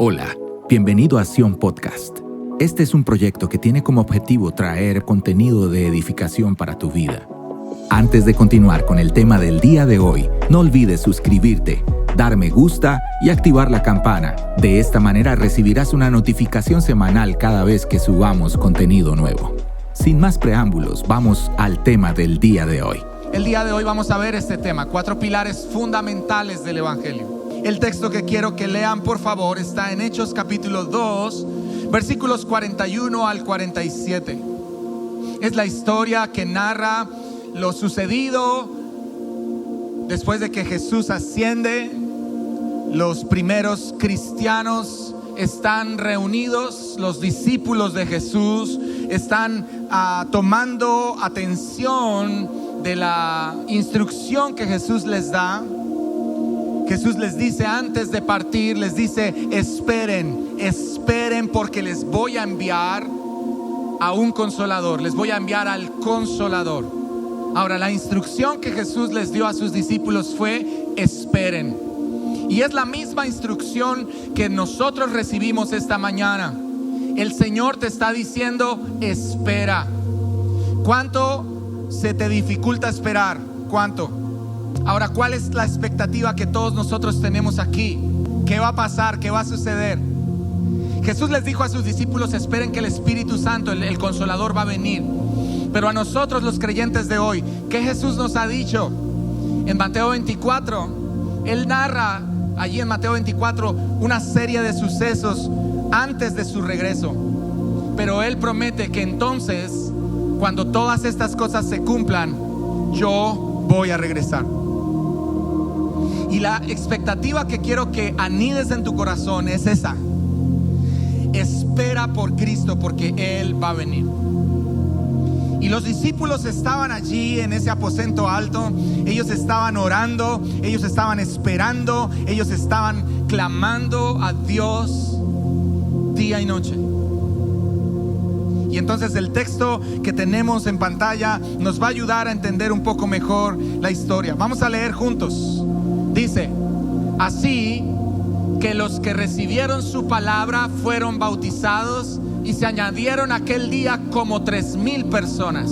Hola, bienvenido a Sion Podcast. Este es un proyecto que tiene como objetivo traer contenido de edificación para tu vida. Antes de continuar con el tema del día de hoy, no olvides suscribirte, dar me gusta y activar la campana. De esta manera recibirás una notificación semanal cada vez que subamos contenido nuevo. Sin más preámbulos, vamos al tema del día de hoy. El día de hoy vamos a ver este tema, 4 pilares fundamentales del Evangelio. El texto que quiero que lean, por favor, está en Hechos capítulo 2, versículos 41 al 47. Es la historia que narra lo sucedido después de que Jesús asciende. Los primeros cristianos están reunidos, los discípulos de Jesús están tomando atención de la instrucción que Jesús les da. Jesús les dice antes de partir, les dice: esperen porque les voy a enviar a un consolador, les voy a enviar al consolador. Ahora, la instrucción que Jesús les dio a sus discípulos fue: esperen. Y es la misma instrucción que nosotros recibimos esta mañana. El Señor te está diciendo: espera. ¿Cuánto se te dificulta esperar? ¿Cuánto? Ahora, ¿cuál es la expectativa que todos nosotros tenemos aquí? ¿Qué va a pasar? ¿Qué va a suceder? Jesús les dijo a sus discípulos: esperen que el Espíritu Santo, el Consolador, va a venir. Pero a nosotros, los creyentes de hoy, ¿qué Jesús nos ha dicho? En Mateo 24, Él narra allí en Mateo 24 una serie de sucesos antes de su regreso. Pero Él promete que entonces, cuando todas estas cosas se cumplan, yo voy a regresar. Y la expectativa que quiero que anides en tu corazón es esa: espera por Cristo, porque Él va a venir. Y los discípulos estaban allí en ese aposento alto. Ellos estaban orando, ellos estaban esperando, ellos estaban clamando a Dios día y noche. Y entonces el texto que tenemos en pantalla nos va a ayudar a entender un poco mejor la historia. Vamos a leer juntos. Dice: así que los que recibieron su palabra fueron bautizados, y se añadieron aquel día como 3,000 personas,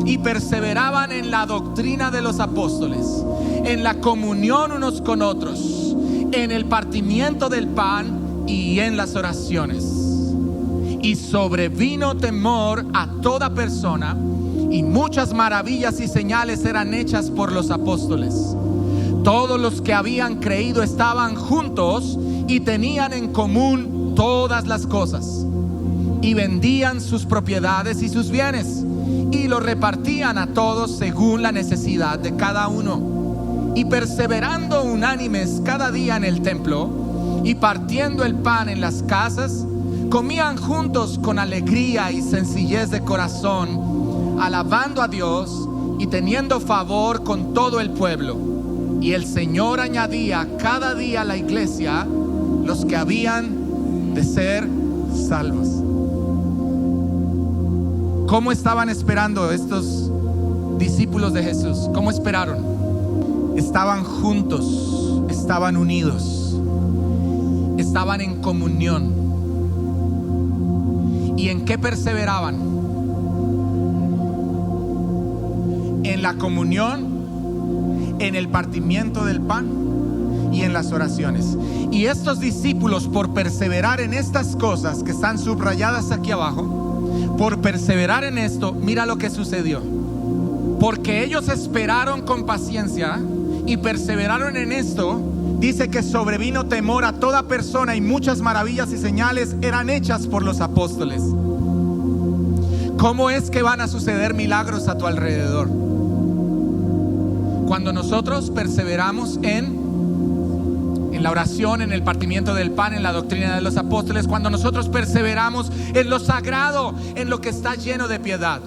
y perseveraban en la doctrina de los apóstoles, en la comunión unos con otros, en el partimiento del pan y en las oraciones. Y sobrevino temor a toda persona, y muchas maravillas y señales eran hechas por los apóstoles. Todos los que habían creído estaban juntos y tenían en común todas las cosas, y vendían sus propiedades y sus bienes, y lo repartían a todos según la necesidad de cada uno. Y perseverando unánimes cada día en el templo, y partiendo el pan en las casas, comían juntos con alegría y sencillez de corazón, alabando a Dios y teniendo favor con todo el pueblo. Y el Señor añadía cada día a la iglesia los que habían de ser salvos. ¿Cómo estaban esperando estos discípulos de Jesús? ¿Cómo esperaron? Estaban juntos, estaban unidos, estaban en comunión. ¿Y en qué perseveraban? En la comunión, en el partimiento del pan y en las oraciones. Y estos discípulos, por perseverar en estas cosas que están subrayadas aquí abajo, por perseverar en esto, mira lo que sucedió. Porque ellos esperaron con paciencia y perseveraron en esto, dice que sobrevino temor a toda persona, y muchas maravillas y señales eran hechas por los apóstoles. ¿Cómo es que van a suceder milagros a tu alrededor? Cuando nosotros perseveramos en la oración, en el partimiento del pan, en la doctrina de los apóstoles, cuando nosotros perseveramos en lo sagrado, en lo que está lleno de piedad.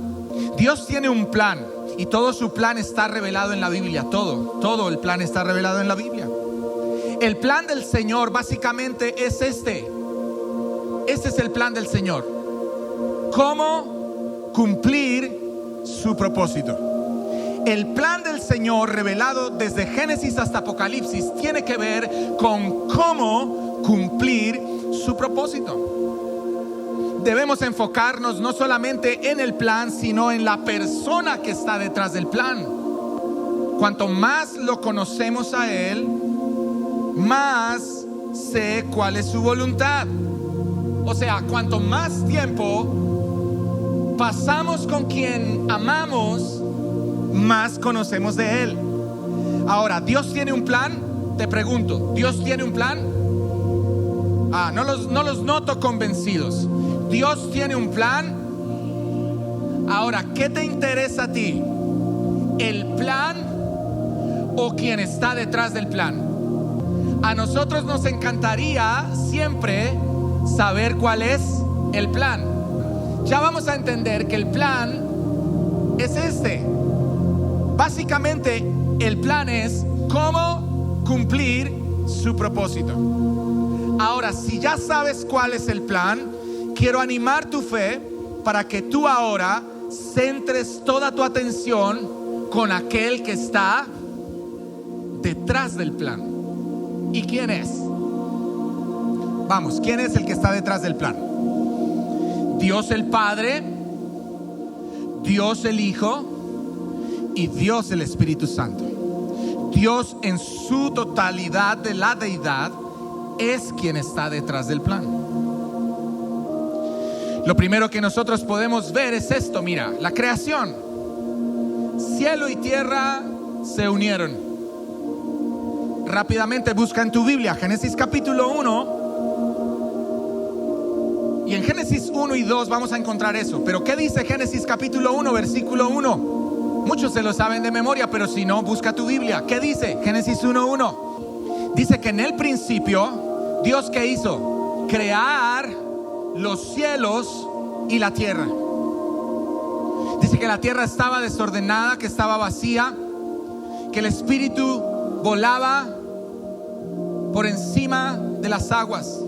Dios tiene un plan, y todo su plan está revelado en la Biblia. Todo el plan está revelado en la Biblia. El plan del Señor básicamente es este. Este es el plan del Señor: cómo cumplir su propósito. El plan del Señor revelado desde Génesis hasta Apocalipsis tiene que ver con cómo cumplir su propósito. Debemos enfocarnos no solamente en el plan, sino en la persona que está detrás del plan. Cuanto más lo conocemos a Él, más sé cuál es su voluntad. O sea, cuanto más tiempo pasamos con quien amamos, más conocemos de Él. Ahora, ¿Dios tiene un plan? Te pregunto, ¿Dios tiene un plan? No los noto convencidos. ¿Dios tiene un plan? Ahora, ¿qué te interesa a ti? ¿El plan o quien está detrás del plan? A nosotros nos encantaría siempre saber cuál es el plan. Ya vamos a entender que el plan es este. Básicamente, el plan es cómo cumplir su propósito. Ahora, si ya sabes cuál es el plan, quiero animar tu fe para que tú ahora centres toda tu atención con aquel que está detrás del plan. ¿Y quién es? Vamos, ¿quién es el que está detrás del plan? Dios el Padre, Dios el Hijo y Dios el Espíritu Santo. Dios en su totalidad de la deidad es quien está detrás del plan. Lo primero que nosotros podemos ver es esto, mira, la creación. Cielo y tierra se unieron. Rápidamente busca en tu Biblia Génesis capítulo 1. Y en Génesis 1 y 2 vamos a encontrar eso. Pero ¿qué dice Génesis capítulo 1, versículo 1? Muchos se lo saben de memoria, pero si no, busca tu Biblia. ¿Qué dice? Génesis 1:1. Dice que en el principio, ¿Dios qué hizo? Crear los cielos y la tierra. Dice que la tierra estaba desordenada, que estaba vacía, que el Espíritu volaba por encima de las aguas.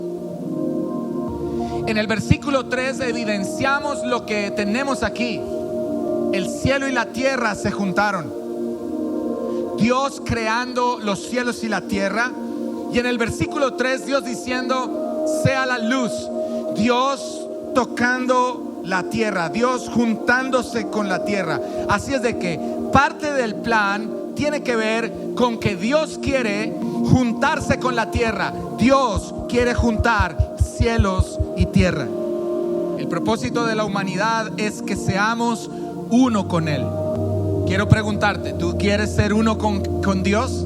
En el versículo 3 evidenciamos lo que tenemos aquí. El cielo y la tierra se juntaron. Dios creando los cielos y la tierra. Y en el versículo 3 Dios diciendo, sea la luz. Dios tocando la tierra, Dios juntándose con la tierra. Así es de que parte del plan tiene que ver con que Dios quiere juntarse con la tierra. Dios quiere juntar cielos y tierra. El propósito de la humanidad es que seamos uno con Él. Quiero preguntarte, ¿tú quieres ser uno con Dios?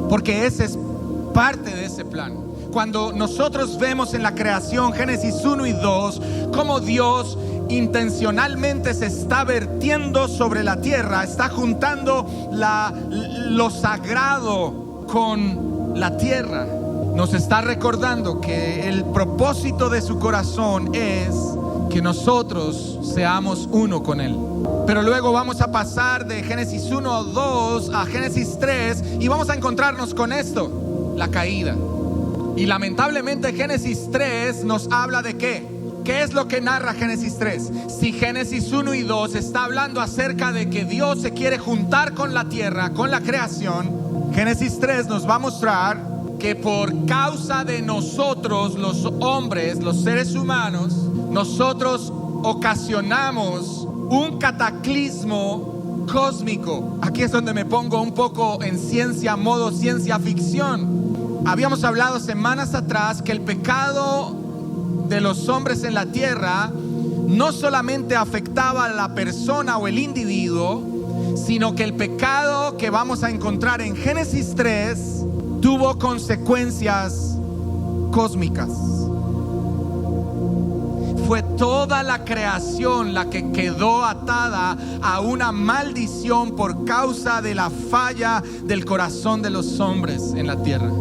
Porque ese es parte de ese plan. Cuando nosotros vemos en la creación, Génesis 1 y 2, cómo Dios intencionalmente se está vertiendo sobre la tierra, está juntando lo sagrado con la tierra. Nos está recordando que el propósito de su corazón es que nosotros seamos uno con Él. Pero luego vamos a pasar de Génesis 1, 2 a Génesis 3 y vamos a encontrarnos con esto, la caída. Y lamentablemente Génesis 3 nos habla de ¿qué? ¿Qué es lo que narra Génesis 3? Si Génesis 1 y 2 está hablando acerca de que Dios se quiere juntar con la tierra, con la creación, Génesis 3 nos va a mostrar que por causa de nosotros, los hombres, los seres humanos, nosotros ocasionamos un cataclismo cósmico. Aquí es donde me pongo un poco en ciencia, modo ciencia ficción. Habíamos hablado semanas atrás que el pecado de los hombres en la tierra no solamente afectaba a la persona o el individuo, sino que el pecado que vamos a encontrar en Génesis 3 tuvo consecuencias cósmicas. Fue toda la creación la que quedó atada a una maldición por causa de la falla del corazón de los hombres en la tierra.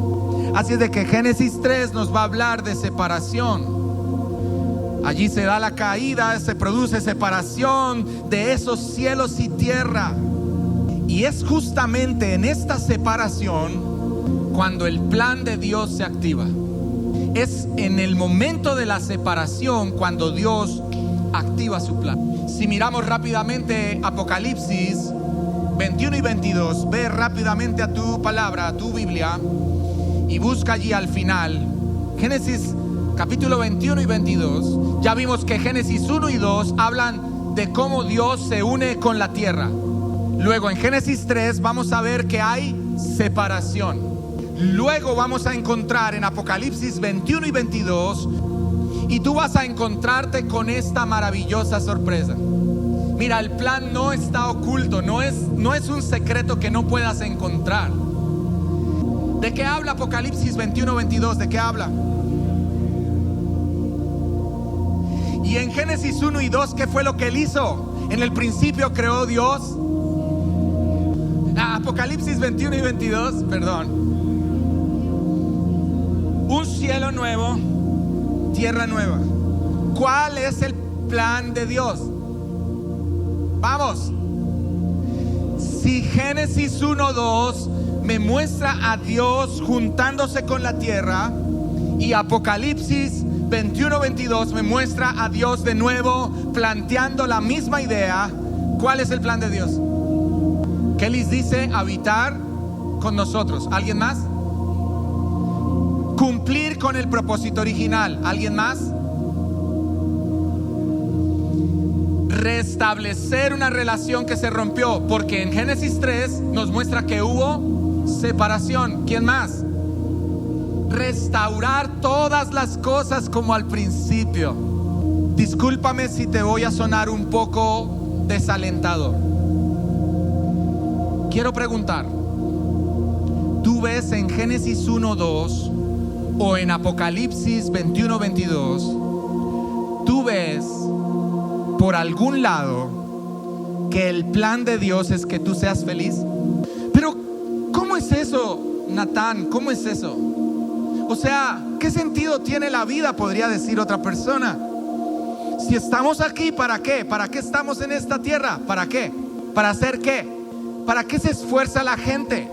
Así es de que Génesis 3 nos va a hablar de separación. Allí se da la caída, se produce separación de esos cielos y tierra. Y es justamente en esta separación cuando el plan de Dios se activa. Es en el momento de la separación cuando Dios activa su plan. Si miramos rápidamente Apocalipsis 21 y 22, ve rápidamente a tu palabra, a tu Biblia, y busca allí al final Génesis capítulo 21 y 22, ya vimos que Génesis 1 y 2 hablan de cómo Dios se une con la tierra. Luego en Génesis 3 vamos a ver que hay separación. Luego vamos a encontrar en Apocalipsis 21 y 22, y tú vas a encontrarte con esta maravillosa sorpresa. Mira, el plan no está oculto, no es un secreto que no puedas encontrar. ¿De qué habla Apocalipsis 21, 22? ¿De qué habla? Y en Génesis 1 y 2, ¿qué fue lo que él hizo? En el principio creó Dios. Apocalipsis 21 y 22, perdón. Un cielo nuevo, tierra nueva. ¿Cuál es el plan de Dios? Vamos. Si Génesis 1:2 me muestra a Dios juntándose con la tierra, y Apocalipsis 21:22 me muestra a Dios de nuevo planteando la misma idea, ¿cuál es el plan de Dios? ¿Qué les dice? Habitar con nosotros. ¿Alguien más? Cumplir con el propósito original. ¿Alguien más? Restablecer una relación que se rompió, porque en Génesis 3 nos muestra que hubo separación. ¿Quién más? Restaurar todas las cosas como al principio. Discúlpame si te voy a sonar un poco desalentador. Quiero preguntar, ¿tú ves en Génesis 1:2 o en Apocalipsis 21:22, tú ves por algún lado que el plan de Dios es que tú seas feliz? Pero ¿cómo es eso, Natán? ¿Cómo es eso? O sea, ¿qué sentido tiene la vida? Podría decir otra persona. Si estamos aquí, ¿para qué? ¿Para qué estamos en esta tierra? ¿Para qué? ¿Para hacer qué? ¿Para qué se esfuerza la gente?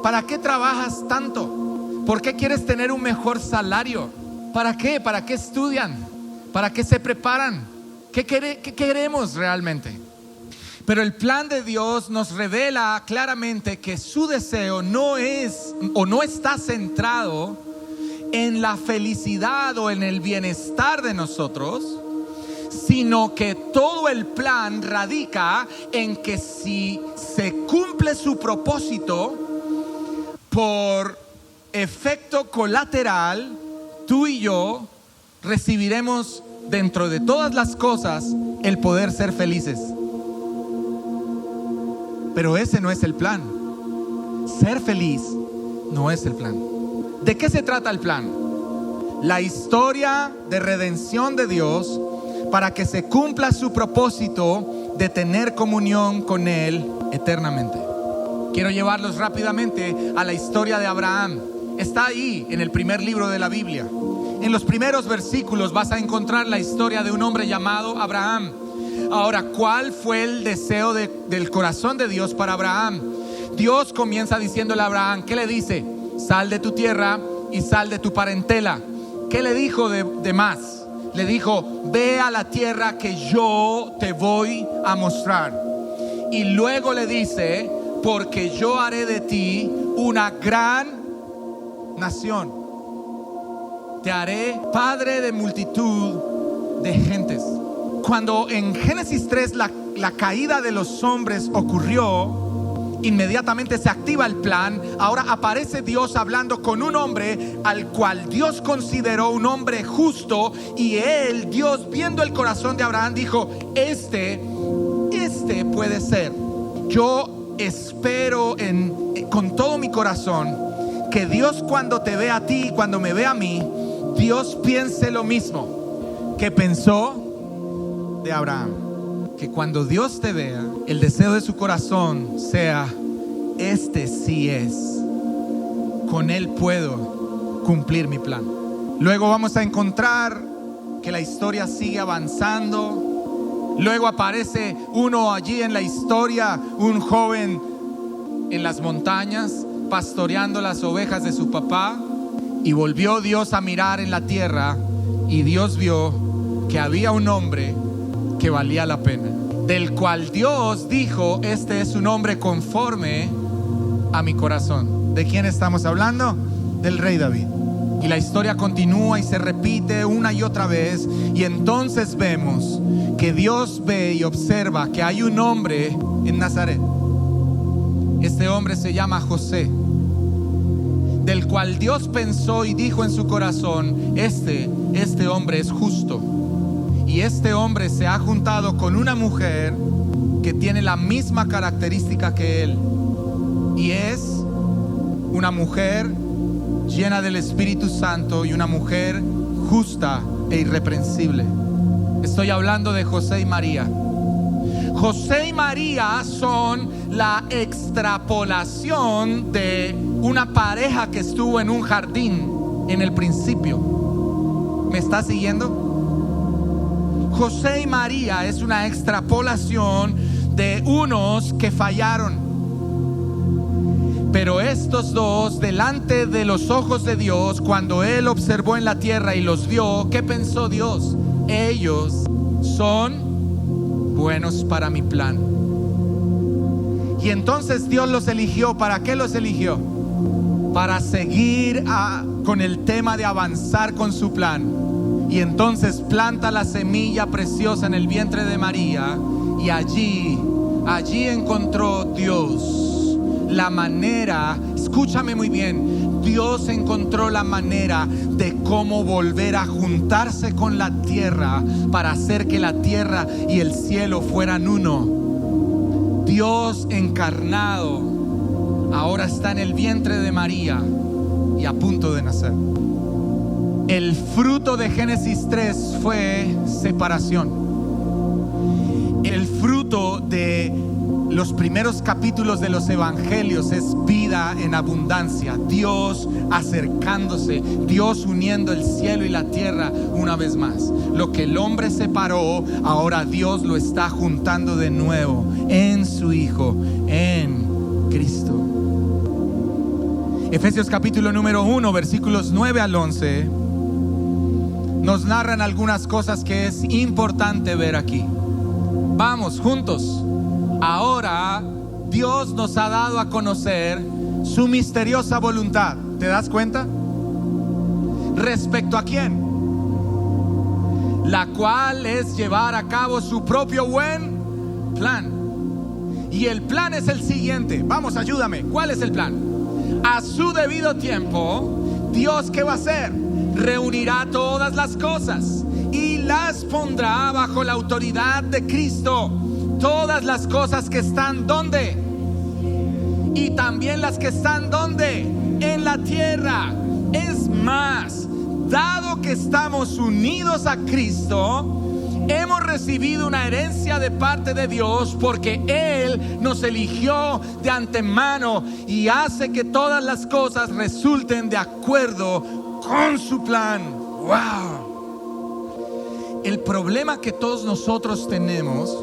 ¿Para qué trabajas tanto? ¿Por qué quieres tener un mejor salario? ¿Para qué? ¿Para qué estudian? ¿Para qué se preparan? ¿Qué queremos realmente? Pero el plan de Dios nos revela claramente que su deseo no es o no está centrado en la felicidad o en el bienestar de nosotros, sino que todo el plan radica en que si se cumple su propósito, por efecto colateral, tú y yo recibiremos dentro de todas las cosas el poder ser felices. Pero ese no es el plan. Ser feliz no es el plan. ¿De qué se trata el plan? La historia de redención de Dios para que se cumpla su propósito de tener comunión con Él eternamente. Quiero llevarlos rápidamente a la historia de Abraham. Está ahí en el primer libro de la Biblia. En los primeros versículos vas a encontrar la historia de un hombre llamado Abraham. Ahora, ¿cuál fue el deseo del corazón de Dios para Abraham? Dios comienza diciéndole a Abraham, ¿qué le dice? Sal de tu tierra y sal de tu parentela. ¿Qué le dijo de más? Le dijo, ve a la tierra que yo te voy a mostrar. Y luego le dice, porque yo haré de ti una gran nación. Te haré padre de multitud de gentes. Cuando en Génesis 3 la caída de los hombres ocurrió, inmediatamente se activa el plan. Ahora aparece Dios hablando con un hombre al cual Dios consideró un hombre justo, y él, Dios, viendo el corazón de Abraham, dijo, este puede ser. Yo espero con todo mi corazón que Dios, cuando te ve a ti, cuando me ve a mí, Dios piense lo mismo que pensó de Abraham. Que cuando Dios te vea, el deseo de su corazón sea, este sí es, con él puedo cumplir mi plan. Luego vamos a encontrar que la historia sigue avanzando. Luego aparece uno allí en la historia, un joven en las montañas pastoreando las ovejas de su papá, y volvió Dios a mirar en la tierra, y Dios vio que había un hombre que valía la pena, del cual Dios dijo, este es un hombre conforme a mi corazón. ¿De quién estamos hablando? Del rey David. Y la historia continúa y se repite una y otra vez. Y entonces vemos que Dios ve y observa que hay un hombre en Nazaret. Este hombre se llama José, del cual Dios pensó y dijo en su corazón: este hombre es justo. Y este hombre se ha juntado con una mujer que tiene la misma característica que él. Y es una mujer llena del Espíritu Santo y una mujer justa e irreprensible. Estoy hablando de José y María. José y María son la extrapolación de una pareja que estuvo en un jardín en el principio. ¿Me está siguiendo? José y María es una extrapolación de unos que fallaron. Pero estos dos, delante de los ojos de Dios, cuando Él observó en la tierra y los vio, ¿qué pensó Dios? Ellos son buenos para mi plan. Y entonces Dios los eligió. ¿Para qué los eligió? Para seguir con el tema de avanzar con su plan. Y entonces planta la semilla preciosa en el vientre de María. Y allí encontró Dios la manera. Escúchame muy bien. Dios encontró la manera de cómo volver a juntarse con la tierra para hacer que la tierra y el cielo fueran uno. Dios encarnado ahora está en el vientre de María y a punto de nacer. El fruto de Génesis 3 fue separación. El fruto de los primeros capítulos de los evangelios es vida en abundancia. Dios acercándose, Dios uniendo el cielo y la tierra una vez más. Lo que el hombre separó, ahora Dios lo está juntando de nuevo en su Hijo, en Cristo. Efesios capítulo número 1, versículos 9 al 11 nos narran algunas cosas que es importante ver aquí. Vamos juntos. Ahora Dios nos ha dado a conocer su misteriosa voluntad. ¿Te das cuenta? ¿Respecto a quién? La cual es llevar a cabo su propio buen plan. Y el plan es el siguiente. Vamos, ayúdame. ¿Cuál es el plan? A su debido tiempo, Dios, ¿qué va a hacer? Reunirá todas las cosas y las pondrá bajo la autoridad de Cristo. Todas las cosas que están ¿dónde? Y también las que están ¿dónde? En la tierra. Es más, dado que estamos unidos a Cristo, hemos recibido una herencia de parte de Dios, porque Él nos eligió de antemano y hace que todas las cosas resulten de acuerdo con su plan. ¡Wow! El problema que todos nosotros tenemos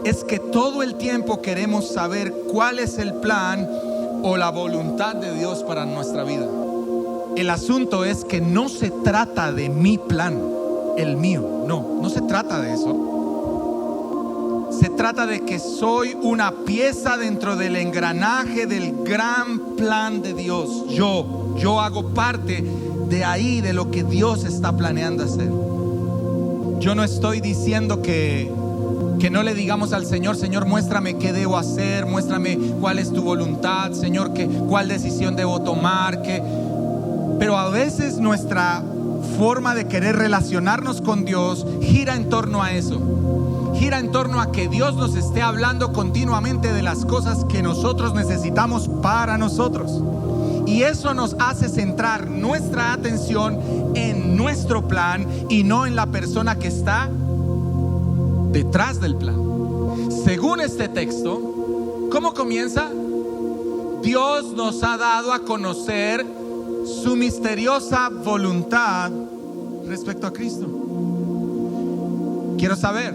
es que todo el tiempo queremos saber cuál es el plan o la voluntad de Dios para nuestra vida. El asunto es que no se trata de mi plan, el mío. No se trata de eso. Se trata de que soy una pieza dentro del engranaje del gran plan de Dios. Yo hago parte de ahí, de lo que Dios está planeando hacer. Yo no estoy diciendo que no le digamos al Señor: Señor, muéstrame qué debo hacer, muéstrame cuál es tu voluntad, Señor, cuál decisión debo tomar, pero a veces nuestra forma de querer relacionarnos con Dios gira en torno a eso. Gira en torno a que Dios nos esté hablando continuamente de las cosas que nosotros necesitamos para nosotros. Y eso nos hace centrar nuestra atención en nuestro plan y no en la persona que está detrás del plan. Según este texto, ¿cómo comienza? Dios nos ha dado a conocer su misteriosa voluntad respecto a Cristo. Quiero saber,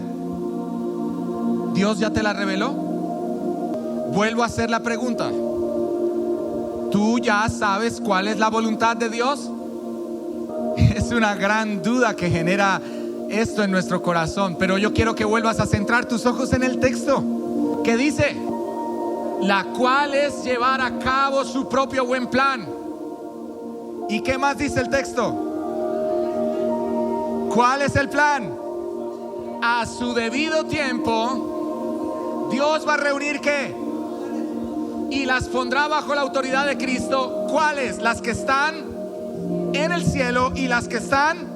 ¿Dios ya te la reveló? Vuelvo a hacer la pregunta. ¿Tú ya sabes cuál es la voluntad de Dios? Es una gran duda que genera esto en nuestro corazón, pero yo quiero que vuelvas a centrar tus ojos en el texto. ¿Qué dice? La cual es llevar a cabo su propio buen plan. ¿Y qué más dice el texto? ¿Cuál es el plan? A su debido tiempo, Dios va a reunir ¿qué? Y las pondrá bajo la autoridad de Cristo. ¿Cuáles? Las que están en el cielo y las que están.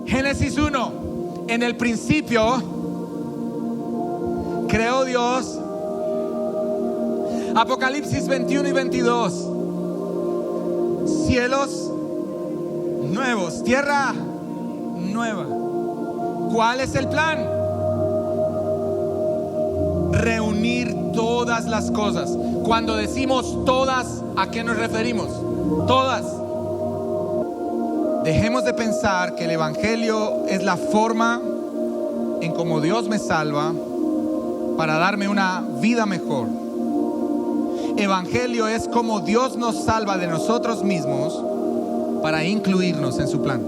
Génesis 1. En el principio creó Dios. Apocalipsis 21 y 22. Cielos nuevos, tierra nueva. ¿Cuál es el plan? Reunir todas las cosas. Cuando decimos todas, ¿a qué nos referimos? Todas. Dejemos de pensar que el evangelio es la forma en cómo Dios me salva para darme una vida mejor. Evangelio es como Dios nos salva de nosotros mismos para incluirnos en su plan.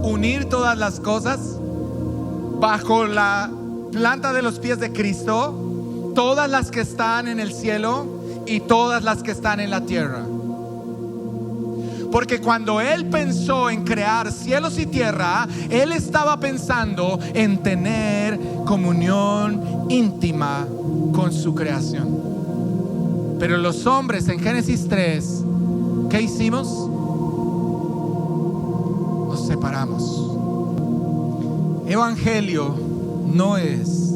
Unir todas las cosas bajo la planta de los pies de Cristo, todas las que están en el cielo y todas las que están en la tierra. Porque cuando Él pensó en crear cielos y tierra, Él estaba pensando en tener comunión íntima con su creación. Pero los hombres en Génesis 3, ¿qué hicimos? Nos separamos. Evangelio no es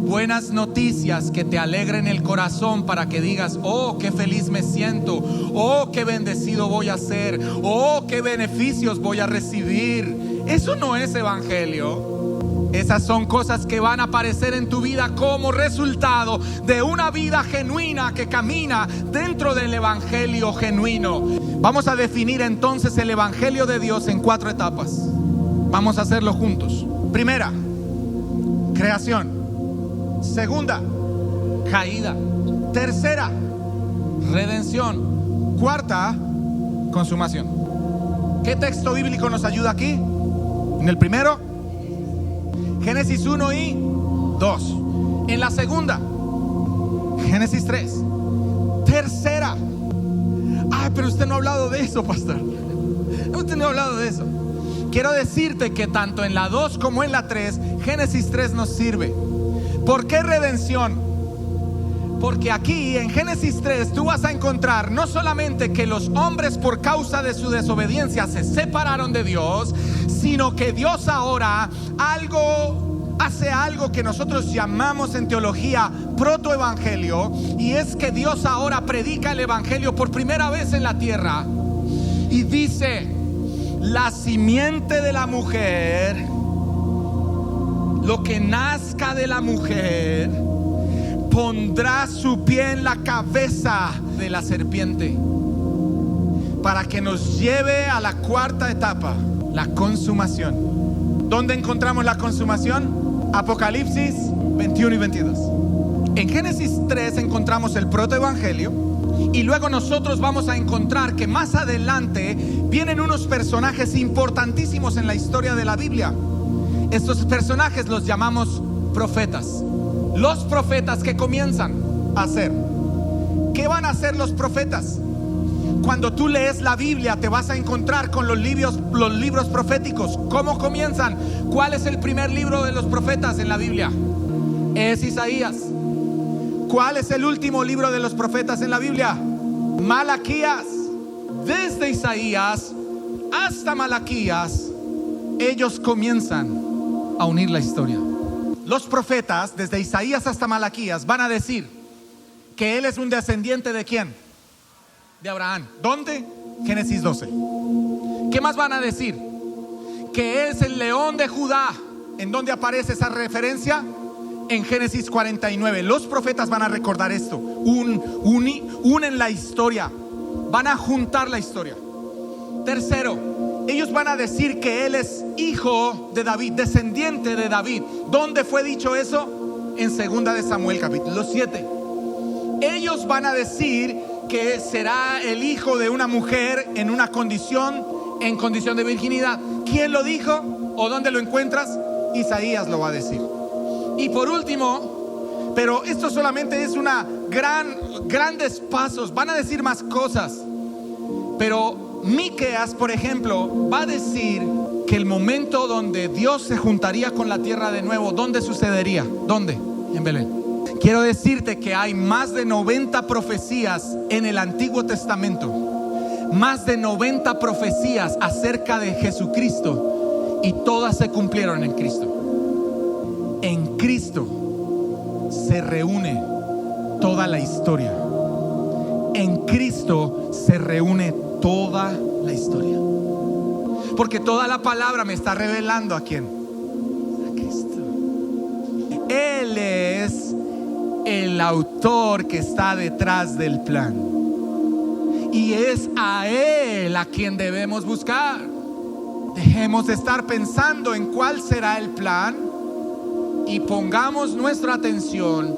buenas noticias que te alegren el corazón para que digas: oh, qué feliz me siento, oh, qué bendecido voy a ser, oh, qué beneficios voy a recibir. Eso no es evangelio. Esas son cosas que van a aparecer en tu vida como resultado de una vida genuina que camina dentro del evangelio genuino. Vamos a definir entonces el evangelio de Dios en 4 etapas. Vamos a hacerlo juntos. Primera, creación. Segunda, caída. Tercera, redención. Cuarta, consumación. ¿Qué texto bíblico nos ayuda aquí? En el primero, Génesis 1 y 2. En la segunda, Génesis 3. Tercera. Ay, pero usted no ha hablado de eso, pastor. Usted no ha hablado de eso. Quiero decirte que tanto en la 2 como en la 3, Génesis 3 nos sirve. ¿Por qué redención? Porque aquí en Génesis 3 tú vas a encontrar no solamente que los hombres por causa de su desobediencia se separaron de Dios, sino que Dios ahora hace algo que nosotros llamamos en teología protoevangelio, y es que Dios ahora predica el evangelio por primera vez en la tierra y dice: la simiente de la mujer, lo que nazca de la mujer, pondrá su pie en la cabeza de la serpiente, para que nos lleve a la cuarta etapa, la consumación. ¿Dónde encontramos la consumación? Apocalipsis 21 y 22. En Génesis 3 encontramos el protoevangelio, y luego nosotros vamos a encontrar que más adelante vienen unos personajes importantísimos en la historia de la Biblia. Estos personajes los llamamos profetas. Los profetas que comienzan a hacer. ¿Qué van a hacer los profetas? Cuando tú lees la Biblia te vas a encontrar con los libros proféticos. ¿Cómo comienzan? ¿Cuál es el primer libro de los profetas en la Biblia? Es Isaías. ¿Cuál es el último libro de los profetas en la Biblia? Malaquías. Desde Isaías hasta Malaquías, ellos comienzan a unir la historia. Los profetas, desde Isaías hasta Malaquías, van a decir que él es un descendiente ¿de quién? De Abraham. ¿Dónde? Génesis 12. ¿Qué más van a decir? Que es el león de Judá. ¿En dónde aparece esa referencia? En Génesis 49. Los profetas van a recordar esto. Unen la historia. Van a juntar la historia. Tercero, ellos van a decir que él es hijo de David, descendiente de David. ¿Dónde fue dicho eso? En 2 de Samuel capítulo 7. Ellos van a decir que será el hijo de una mujer en condición de virginidad. ¿Quién lo dijo? ¿O dónde lo encuentras? Isaías lo va a decir. Y por último, pero esto solamente es una grandes pasos, van a decir más cosas. Pero Miqueas, por ejemplo, va a decir que el momento donde Dios se juntaría con la tierra de nuevo, ¿dónde sucedería? ¿Dónde? En Belén. Quiero decirte que hay más de 90 profecías en el Antiguo Testamento, más de 90 profecías acerca de Jesucristo, y todas se cumplieron en Cristo. En Cristo se reúne toda la historia. En Cristo se reúne toda la historia. Porque toda la palabra me está revelando ¿a quién? A Cristo. Él es el autor que está detrás del plan, y es a Él a quien debemos buscar. Dejemos de estar pensando en cuál será el plan y pongamos nuestra atención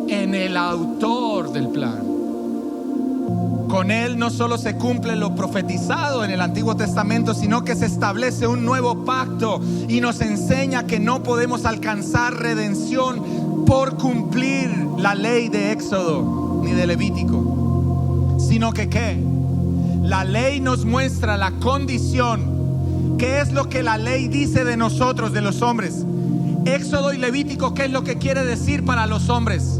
en el autor del plan. Con Él no solo se cumple lo profetizado en el Antiguo Testamento, sino que se establece un nuevo pacto y nos enseña que no podemos alcanzar redención por cumplir la ley de Éxodo ni de Levítico, sino que ¿qué? La ley nos muestra la condición. ¿Qué es lo que la ley dice de nosotros, de los hombres? Éxodo y Levítico, ¿qué es lo que quiere decir para los hombres?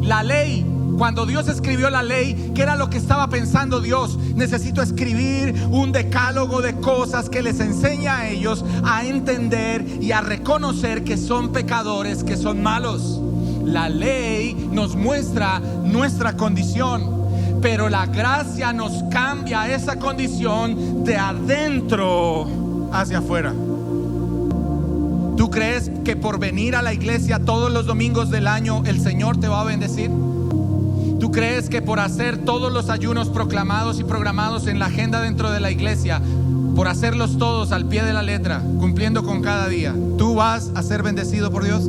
La ley, cuando Dios escribió la ley, ¿qué era lo que estaba pensando Dios? Necesito escribir un decálogo de cosas que les enseña a ellos a entender y a reconocer que son pecadores, que son malos. La ley nos muestra nuestra condición, pero la gracia nos cambia esa condición de adentro hacia afuera. ¿Tú crees que por venir a la iglesia todos los domingos del año el Señor te va a bendecir? ¿Tú crees que por hacer todos los ayunos proclamados y programados en la agenda dentro de la iglesia, por hacerlos todos al pie de la letra, cumpliendo con cada día, tú vas a ser bendecido por Dios?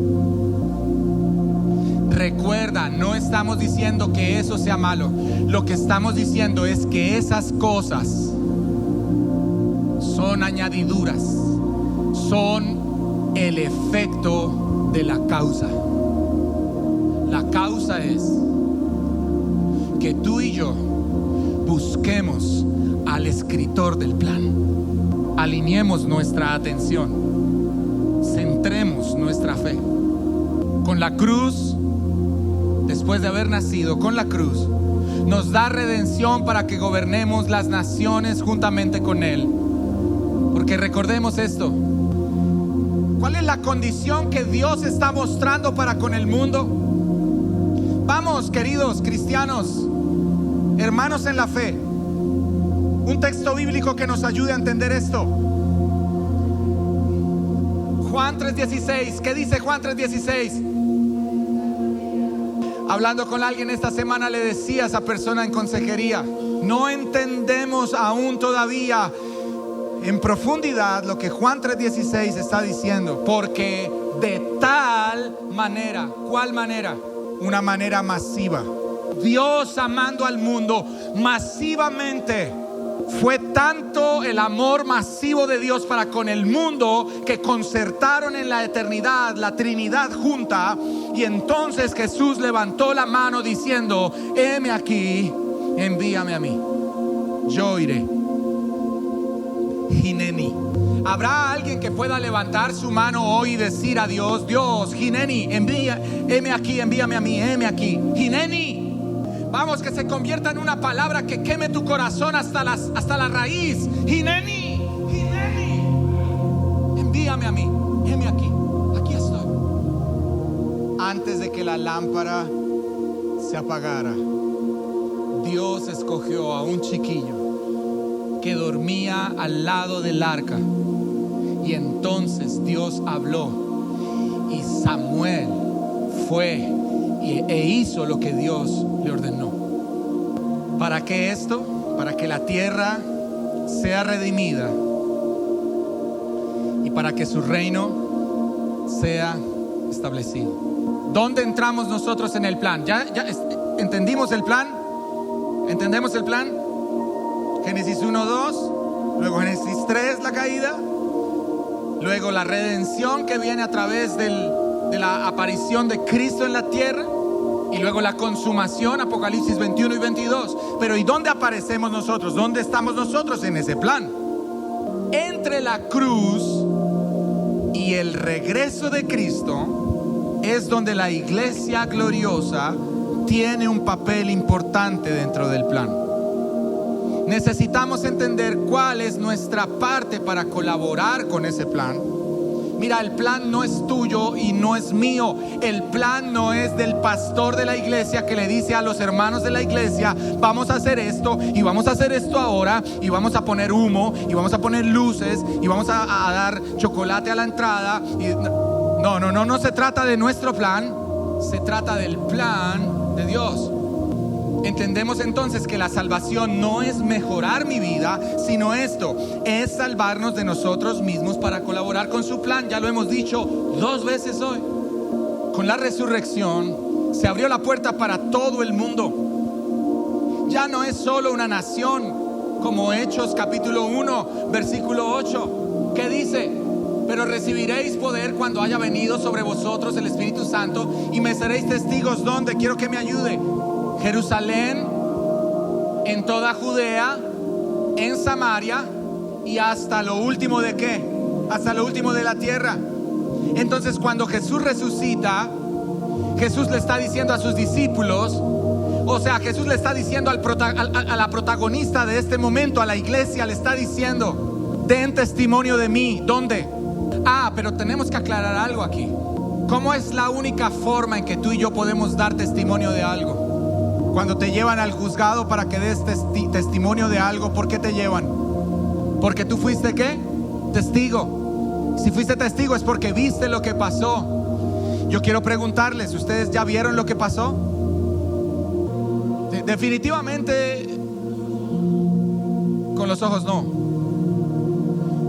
Recuerda, no estamos diciendo que eso sea malo. Lo que estamos diciendo es que esas cosas son añadiduras, son el efecto de la causa. La causa es que tú y yo busquemos al escritor del plan. Alineemos nuestra atención, centremos nuestra fe. Con la cruz, después de haber nacido, con la cruz nos da redención para que gobernemos las naciones juntamente con Él. Porque recordemos esto: ¿cuál es la condición que Dios está mostrando para con el mundo? Vamos, queridos cristianos, hermanos en la fe, un texto bíblico que nos ayude a entender esto. Juan 3:16. ¿Qué dice Juan 3:16? Hablando con alguien esta semana, le decía a esa persona en consejería: no entendemos aún todavía en profundidad lo que Juan 3:16 está diciendo, porque de tal manera, ¿cuál manera? Una manera masiva. Dios amando al mundo masivamente. Fue tanto el amor masivo de Dios para con el mundo que concertaron en la eternidad la Trinidad junta, y entonces Jesús levantó la mano diciendo: heme aquí, envíame a mí, yo iré. Hineni. ¿Habrá alguien que pueda levantar su mano hoy y decir a Dios: Dios, Hineni, heme aquí, envíame a mí, heme aquí, Hineni? Vamos, que se convierta en una palabra que queme tu corazón hasta la raíz. Hineni, Hineni, envíame a mí, heme aquí, aquí estoy. Antes de que la lámpara se apagara, Dios escogió a un chiquillo que dormía al lado del arca, y entonces Dios habló y Samuel fue e hizo lo que Dios le ordenó. ¿Para qué esto? Para que la tierra sea redimida y para que su reino sea establecido. ¿Dónde entramos nosotros en el plan? ¿Ya entendimos el plan? ¿Entendemos el plan? Génesis 1:2, luego Génesis 3, la caída, luego la redención que viene a través de la aparición de Cristo en la tierra, Y luego la consumación, Apocalipsis 21 y 22. Pero ¿y dónde aparecemos nosotros? ¿Dónde estamos nosotros en ese plan? Entre la cruz y el regreso de Cristo es donde la iglesia gloriosa tiene un papel importante dentro del plan. Necesitamos entender cuál es nuestra parte para colaborar con ese plan. Mira, el plan no es tuyo y no es mío. El plan no es del pastor de la iglesia que le dice a los hermanos de la iglesia: vamos a hacer esto y vamos a hacer esto ahora, y vamos a poner humo y vamos a poner luces y vamos a dar chocolate a la entrada. No se trata de nuestro plan, se trata del plan de Dios. Entendemos entonces que la salvación no es mejorar mi vida, sino esto: es salvarnos de nosotros mismos para colaborar con su plan. Ya lo hemos dicho 2 veces hoy. Con la resurrección se abrió la puerta para todo el mundo. Ya no es solo una nación, como Hechos capítulo 1 versículo 8, que dice: pero recibiréis poder cuando haya venido sobre vosotros el Espíritu Santo, y me seréis testigos. ¿Dónde? Quiero que me ayude. Jerusalén, en toda Judea, en Samaria y hasta lo último de ¿qué? Hasta lo último de la tierra. Entonces, cuando Jesús resucita, Jesús le está diciendo a sus discípulos, o sea, Jesús le está diciendo a la protagonista de este momento, a la iglesia, le está diciendo: den testimonio de mí. ¿Dónde? Pero tenemos que aclarar algo aquí. ¿Cómo es la única forma en que tú y yo podemos dar testimonio de algo? Cuando te llevan al juzgado para que des testimonio de algo, ¿por qué te llevan? Porque tú fuiste ¿qué? Testigo. Si fuiste testigo es porque viste lo que pasó. Yo quiero preguntarles: ¿ustedes ya vieron lo que pasó? Definitivamente con los ojos no.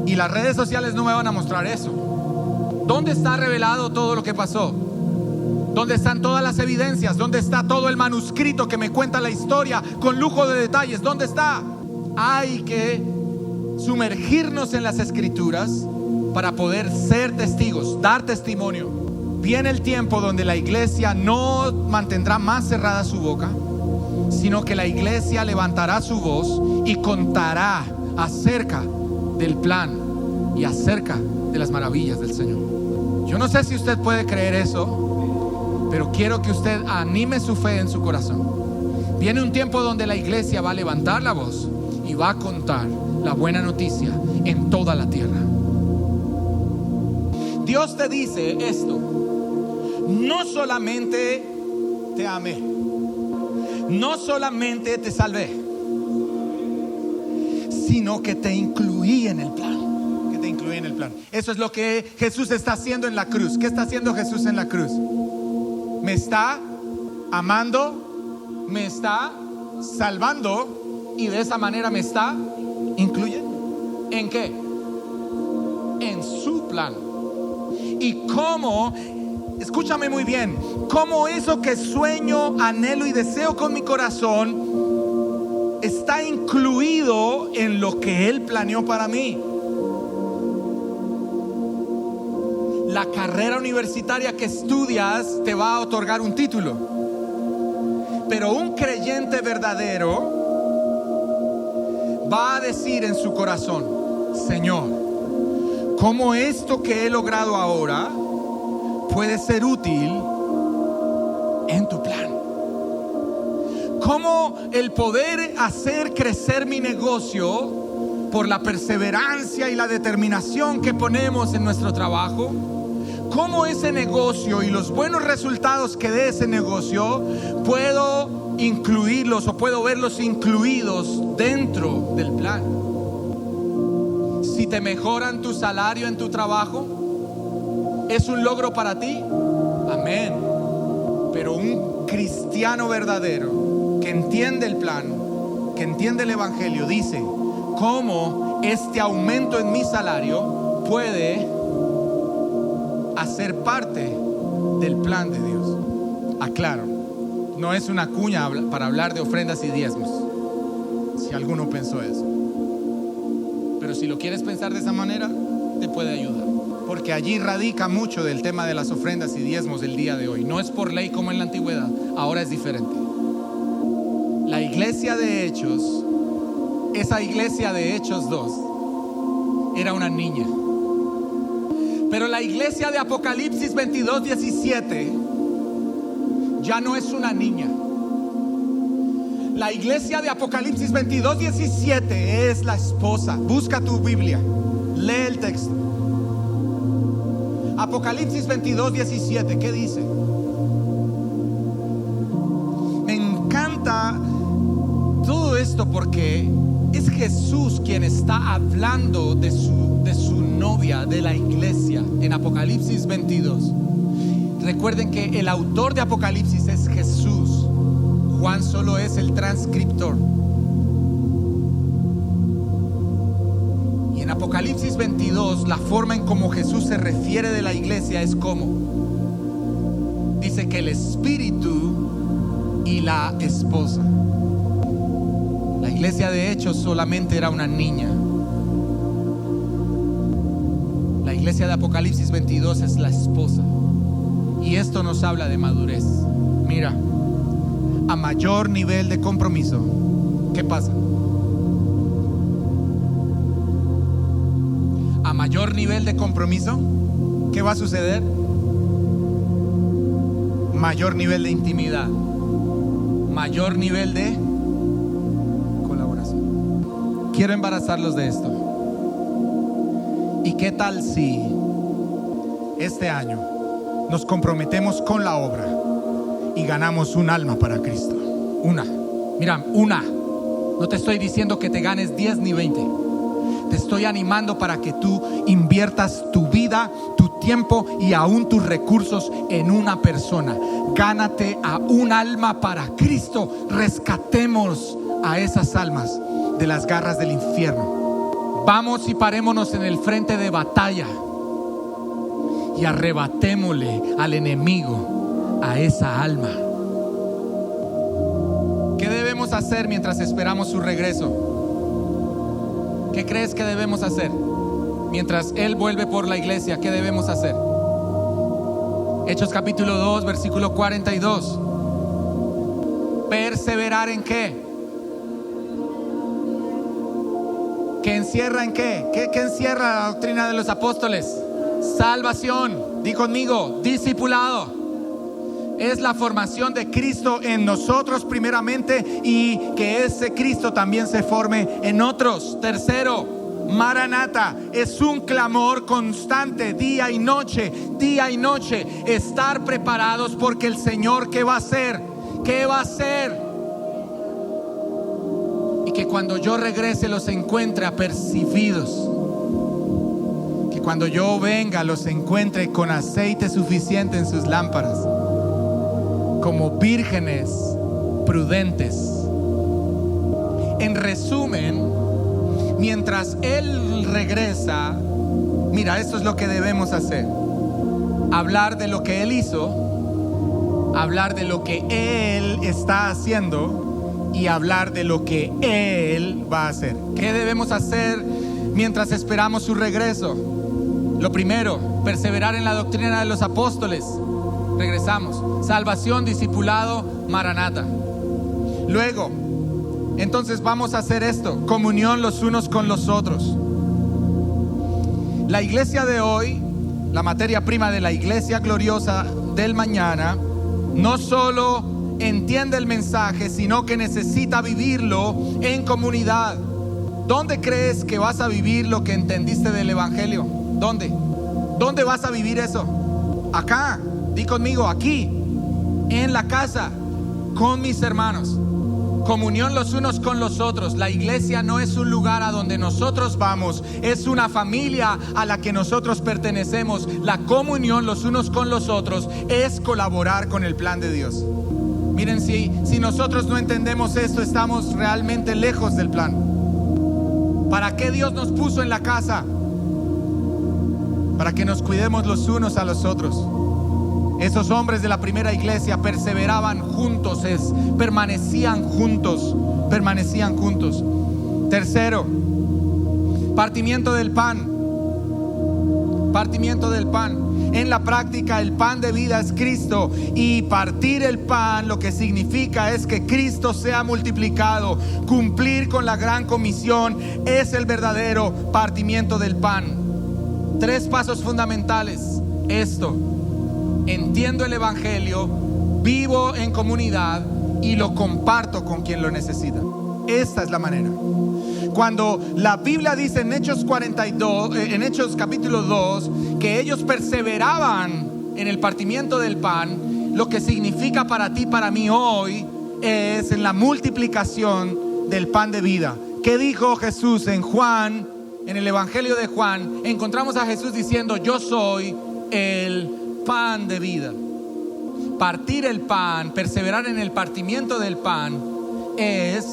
Y las redes sociales no me van a mostrar eso. ¿Dónde está revelado todo lo que pasó? ¿Dónde están todas las evidencias? ¿Dónde está todo el manuscrito que me cuenta la historia con lujo de detalles? ¿Dónde está? Hay que sumergirnos en las escrituras para poder ser testigos, dar testimonio. Viene el tiempo donde la iglesia no mantendrá más cerrada su boca, sino que la iglesia levantará su voz y contará acerca del plan y acerca de las maravillas del Señor. Yo no sé si usted puede creer eso, pero quiero que usted anime su fe en su corazón. Viene un tiempo donde la iglesia va a levantar la voz y va a contar la buena noticia en toda la tierra. Dios te dice esto: no solamente te amé, no solamente te salvé, sino que te incluí en el plan. Que te incluí en el plan. Eso es lo que Jesús está haciendo en la cruz. ¿Qué está haciendo Jesús en la cruz? Me está amando, me está salvando, y de esa manera me está incluyendo. ¿En qué? En su plan. Y cómo, escúchame muy bien, cómo eso que sueño, anhelo y deseo con mi corazón está incluido en lo que Él planeó para mí. La carrera universitaria que estudias te va a otorgar un título, pero un creyente verdadero va a decir en su corazón: Señor, ¿cómo esto que he logrado ahora puede ser útil en tu plan? ¿Cómo el poder hacer crecer mi negocio por la perseverancia y la determinación que ponemos en nuestro trabajo? ¿Cómo ese negocio y los buenos resultados que dé ese negocio puedo incluirlos o puedo verlos incluidos dentro del plan? Si te mejoran tu salario en tu trabajo, ¿es un logro para ti? Amén. Pero un cristiano verdadero que entiende el plan, que entiende el evangelio, dice: ¿cómo este aumento en mi salario puede hacer parte del plan de Dios? Aclaro, no es una cuña para hablar de ofrendas y diezmos, si alguno pensó eso. Pero si lo quieres pensar de esa manera, te puede ayudar. porque allí radica mucho del tema de las ofrendas y diezmos del día de hoy. No es por ley como en la antigüedad, ahora es diferente. La iglesia de Hechos, esa iglesia de Hechos 2, era una niña. Pero la iglesia de Apocalipsis 22:17 ya no es una niña. La iglesia de Apocalipsis 22:17 es la esposa. Busca tu Biblia, lee el texto. Apocalipsis 22:17, ¿qué dice? Me encanta todo esto porque es Jesús quien está hablando de su novia, de la iglesia, en Apocalipsis 22. Recuerden que el autor de Apocalipsis es Jesús. Juan solo es el transcriptor. Y en Apocalipsis 22, la forma en cómo Jesús se refiere de la iglesia es como. Dice que el Espíritu y la esposa. La iglesia de Hechos solamente era una niña. La iglesia de Apocalipsis 22 es la esposa. Y esto nos habla de madurez. Mira, a mayor nivel de compromiso, ¿qué pasa? A mayor nivel de compromiso, ¿qué va a suceder? Mayor nivel de intimidad, mayor nivel de colaboración. Quiero embarazarlos de esto. ¿Y qué tal si este año nos comprometemos con la obra y ganamos un alma para Cristo? Una. Mira, una. No te estoy diciendo que te ganes 10 ni 20. Te estoy animando para que tú inviertas tu vida, tu tiempo y aún tus recursos en una persona. Gánate a un alma para Cristo. Rescatemos a esas almas de las garras del infierno. Vamos y parémonos en el frente de batalla y arrebatémosle al enemigo a esa alma. ¿Qué debemos hacer mientras esperamos su regreso? ¿Qué crees que debemos hacer? Mientras Él vuelve por la iglesia, ¿qué debemos hacer? Hechos capítulo 2, versículo 42. ¿Perseverar en qué? ¿Qué encierra en qué? ¿Qué encierra la doctrina de los apóstoles? Salvación. Di conmigo, discipulado. Es la formación de Cristo en nosotros primeramente y que ese Cristo también se forme en otros. Tercero, Maranata. Es un clamor constante, día y noche, estar preparados porque el Señor, ¿qué va a hacer? ¿Qué va a hacer? Y que cuando yo regrese los encuentre apercibidos. Que cuando yo venga los encuentre con aceite suficiente en sus lámparas, como vírgenes prudentes. En resumen, mientras Él regresa, mira, esto es lo que debemos hacer: hablar de lo que Él hizo, hablar de lo que Él está haciendo y hablar de lo que Él va a hacer. ¿Qué debemos hacer mientras esperamos su regreso? Lo primero, perseverar en la doctrina de los apóstoles. Regresamos. Salvación, discipulado, Maranata. Luego, entonces vamos a hacer esto: comunión los unos con los otros. La iglesia de hoy, la materia prima de la iglesia gloriosa del mañana, no solo entiende el mensaje, sino que necesita vivirlo en comunidad. ¿Dónde crees que vas a vivir lo que entendiste del evangelio? ¿Dónde? ¿Dónde vas a vivir eso? Acá. Di conmigo, aquí, en la casa, con mis hermanos. Comunión los unos con los otros. La iglesia no es un lugar a donde nosotros vamos, es una familia a la que nosotros pertenecemos. La comunión los unos con los otros es colaborar con el plan de Dios. Miren, si nosotros no entendemos esto, estamos realmente lejos del plan. ¿Para qué Dios nos puso en la casa? Para que nos cuidemos los unos a los otros. Esos hombres de la primera iglesia perseveraban juntos, permanecían juntos. Tercero, partimiento del pan. partimiento del pan. En la práctica, el pan de vida es Cristo, y partir el pan lo que significa es que Cristo sea multiplicado. Cumplir con la gran comisión es el verdadero partimiento del pan. 3 pasos fundamentales. Esto: entiendo el evangelio, vivo en comunidad y lo comparto con quien lo necesita. Esta es la manera. Cuando la Biblia dice en Hechos capítulo 2, que ellos perseveraban en el partimiento del pan, lo que significa para ti, para mí hoy, es en la multiplicación del pan de vida. ¿Qué dijo Jesús en Juan? En el Evangelio de Juan encontramos a Jesús diciendo: yo soy el pan de vida. Partir el pan, perseverar en el partimiento del pan, es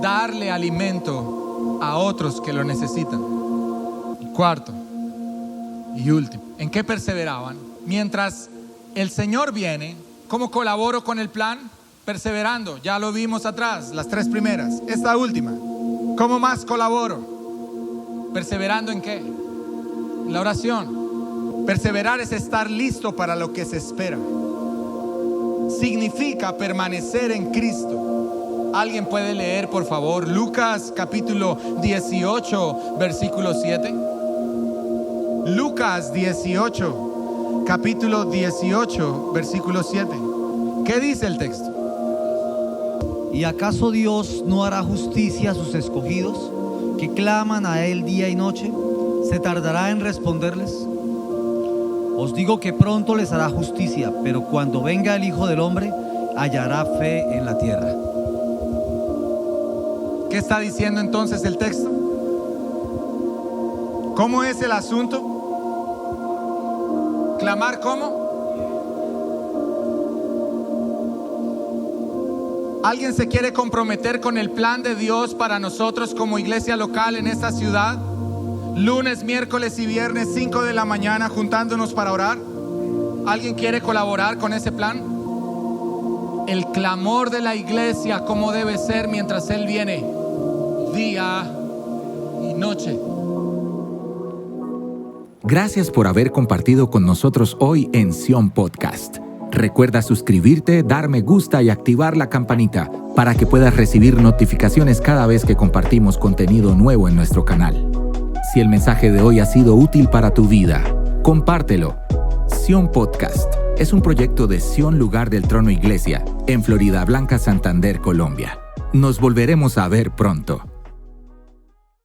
darle alimento a otros que lo necesitan. Cuarto y último, ¿en qué perseveraban? Mientras el Señor viene, ¿cómo colaboro con el plan? Perseverando. Ya lo vimos atrás, las 3 primeras. Esta última, ¿cómo más colaboro? ¿Perseverando en qué? En la oración. Perseverar es estar listo para lo que se espera. Significa permanecer en Cristo. ¿Alguien puede leer, por favor, Lucas capítulo 18, versículo 7? Lucas 18, capítulo 18, versículo 7. ¿Qué dice el texto? ¿Y acaso Dios no hará justicia a sus escogidos, que claman a Él día y noche? ¿Se tardará en responderles? Os digo que pronto les hará justicia, pero cuando venga el Hijo del Hombre, hallará fe en la tierra. ¿Qué está diciendo entonces el texto? ¿Cómo es el asunto? ¿Clamar cómo? ¿Alguien se quiere comprometer con el plan de Dios para nosotros como iglesia local en esta ciudad? Lunes, miércoles y viernes, 5 de la mañana, juntándonos para orar. ¿Alguien quiere colaborar con ese plan? El clamor de la iglesia, ¿cómo debe ser mientras Él viene? Día y noche. Gracias por haber compartido con nosotros hoy en Sion Podcast. Recuerda suscribirte, dar me gusta y activar la campanita para que puedas recibir notificaciones cada vez que compartimos contenido nuevo en nuestro canal. Si el mensaje de hoy ha sido útil para tu vida, compártelo. Sion Podcast es un proyecto de Sion Lugar del Trono Iglesia en Floridablanca, Santander, Colombia. Nos volveremos a ver pronto.